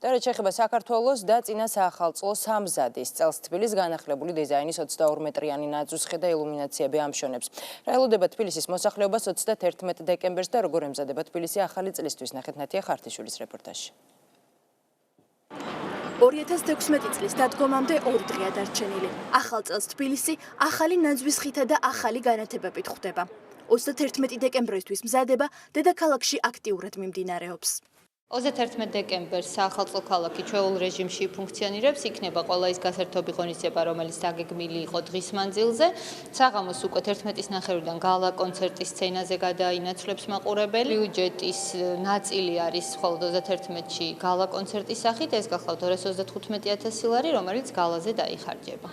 და რაც შეეხება საქართველოს და წინა საახალწლო სამზადის წელს თბილის განახლებული დიზაინის 22 მეტრიანი ნაძვისხე და ილუმინაციები ამშვენებს. რა ელოდება თბილისის მოსახლეობას 31 დეკემბერს და როგორ ემზადება თბილისი ახალი წლისთვის, ნახეთ ნათია ხართიშვილის რეპორტაჟში. 2016 წლის დადგომამდე 2 დღეა დარჩენილი. ახალ წელს თბილისი ახალი ნაძვისხითა და ახალი განათებებით ხვდება. 31 დეკემბრისთვის მზადება დედაქალაქში აქტიურად მიმდინარეობს. 31 დეკემბერს საახალწლო ქალაქი ჩვეულ რეჟიმში ფუნქციონირებს, იქნება ყველა ის გასართობი ღონისძიება, რომელიც დაგეგმილი იყო დღის მანძილზე. საღამოს უკვე 11-ის ნახევრიდან გალა კონცერტის სცენაზე გადაინაცვლებს მაყურებელი. ბიუჯეტის ნაწილი არის მხოლოდ 31-ში გალა კონცერტის სახით, ეს გახლავთ 235,000 ლარი, რომელიც გალაზე დაიხარჯება.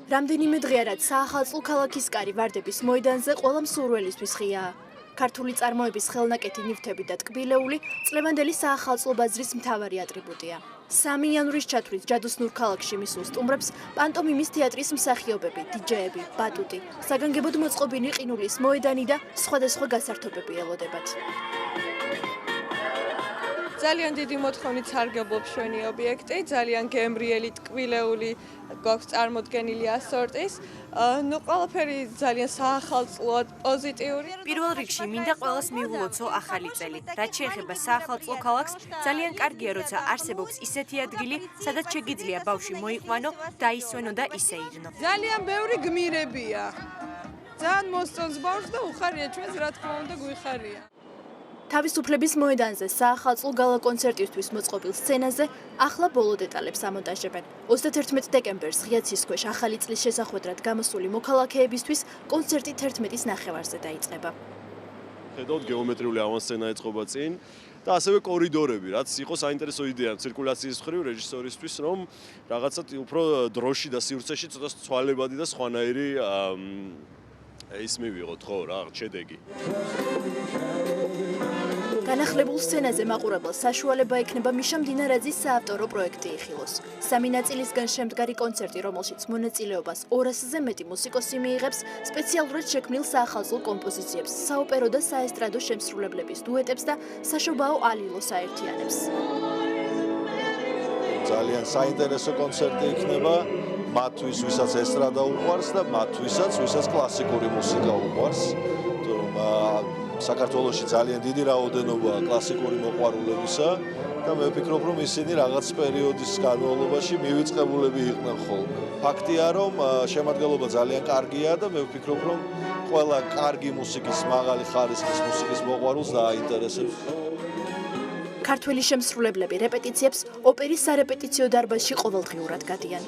რამდენიმე დღეა რაც საახალწლო ქალაქის კარი ვარდების მოედანზე ყველა მსურველისთვის ღიაა. ქართული წარმოების ხელნაკეთი ნივთები და ტკბილეული წლევანდელი საახალწლო ბაზრის მთავარი ატრიბუტია. 3 იანვრის ჩათვლით ჯადოსნურ ქალაქში მისულ სტუმრებს პანტომიმის თეატრის მსახიობები, დიჯეები, ბატუტი, საგანგებოდ მოწყობილი ყინულის მოედანი და სხვადასხვა გასართობები ელოდებათ. ძალიან დიდი მოთხოვნით სარგებლობს ჩვენი ობიექტი, ძალიან გემრიელი, ტკბილეული გვაქვს წარმოდგენილი ასორტის. ყველაფერი ძალიან საახალწლოა, პოზიტიური. პირველ რიგში მინდა ყველას მიულოცო ახალი წელი. რაც შეეხება საახალწლო ქალაქს, ძალიან კარგია, როცა არსებობს ისეთი ადგილი, სადაც შეგიძლია ბავშვი მოიყვანო, დაისვენო და ისეირნო. ძალიან ბევრი გმირებია. ძალიან მოსწონს ბავშვს და უხარია ჩვენს, რა თქმა უნდა, გვიხარია. თავისუფლების მოედანზე საახალწლო გალა კონცერტისთვის მოწყობილ სცენაზე ახლა ბოლო დეტალებს ამონტაჟებენ. 31 დეკემბერს ღიაცის ქვეშ ახალი წლის შესახვედრად გამოსული მოქალაქეებისთვის კონცერტი 11-ის ნახევარზე დაიწყება. ხედავთ გეომეტრიული ავანსცენა ეწყობა წინ და ასევე კორიდორები, რაც იყო საინტერესო იდეა ცირკულაციის მხრივ რეჟისორისთვის, რომ რაღაცა უფრო დროში და სივრცეში ცოტა ცვალებადი და სხვანაირი ის მივიღოთ, ხო რა, შედეგი. განახლებულ სცენაზე მაყურებელს საშუალება ექნება მიშა მდინარაძის საავტორო პროექტი იხილოს. 3 ნაწილისგან შემდგარი კონცერტი, რომელშიც მონაწილეობას 200-ზე მეტი მუსიკოსი მიიღებს, სპეციალურად შექმნილ საახალწლო კომპოზიციებს, საოპერო და საესტრადო შემსრულებლების დუეტებს და საშობაო ალილოს აერთიანებს. ძალიან საინტერესო კონცერტი იქნება მათთვის, ვისაც ესტრადა უყვარს და მათთვისაც, ვისაც კლასიკური მუსიკა უყვარს. საქართველოში ძალიან დიდი რაოდენობაა კლასიკური მოყვარულებისა და მე ვფიქრობ, რომ ისინი რაღაც პერიოდის განმავლობაში მივიწყებულები იყვნენ ხოლმე. ფაქტია, რომ შემადგენლობა ძალიან კარგია და მე ვფიქრობ, რომ ყველა კარგი მუსიკის, მაღალი ხარისხის მუსიკის მოყვარულს დააინტერესებს. ქართველი შემსრულებლები რეპეტიციებს ოპერის სარეპეტიციო დარბაზში ყოველდღიურად გადიან.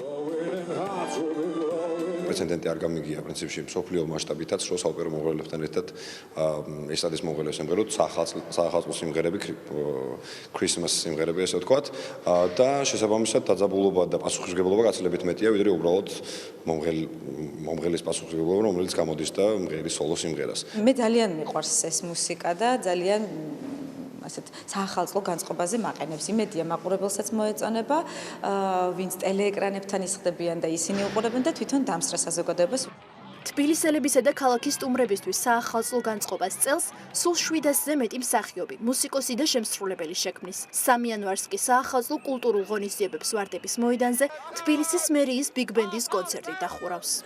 პრეცედენტი არ გამიგია პრინციპში მსოფლიო მასშტაბითაც, რომ საოპერო მომღერლებთან ერთად ესტრადის მომღერლებს ემღეროთ საახალწლო სიმღერები, ქრისმას სიმღერები, ესე ვთქვათ, და შესაბამისად დაძაბულობა და პასუხისმგებლობა გაცილებით მეტია, ვიდრე უბრალოდ მომღერლის პასუხისმგებლობა, რომელიც გამოდის და მღერის სოლო სიმღერას. მე ძალიან მიყვარს ეს მუსიკა და ძალიან ასეთ საახალწლო განწყობაზე მაყენებს. იმედია მაყურებელსაც მოეწონება, ვინც ტელეეკრანებთან ისხდებიან და ისინი უყურებენ და თვითონ დამსწრა საზოგადოებას. თბილისელებისა და ქალაქის სტუმრებისთვის საახალწლო განწყობას წელს სულ 700-ზე მეტი მსახიობი, მუსიკოსი და შემსრულებელი შექმნის. 3 იანვარს კი საახალწლო კულტურულ ღონისძიებებს ვარდების მოედანზე თბილისის მერიის ბიგ ბენდის კონცერტი დახურავს.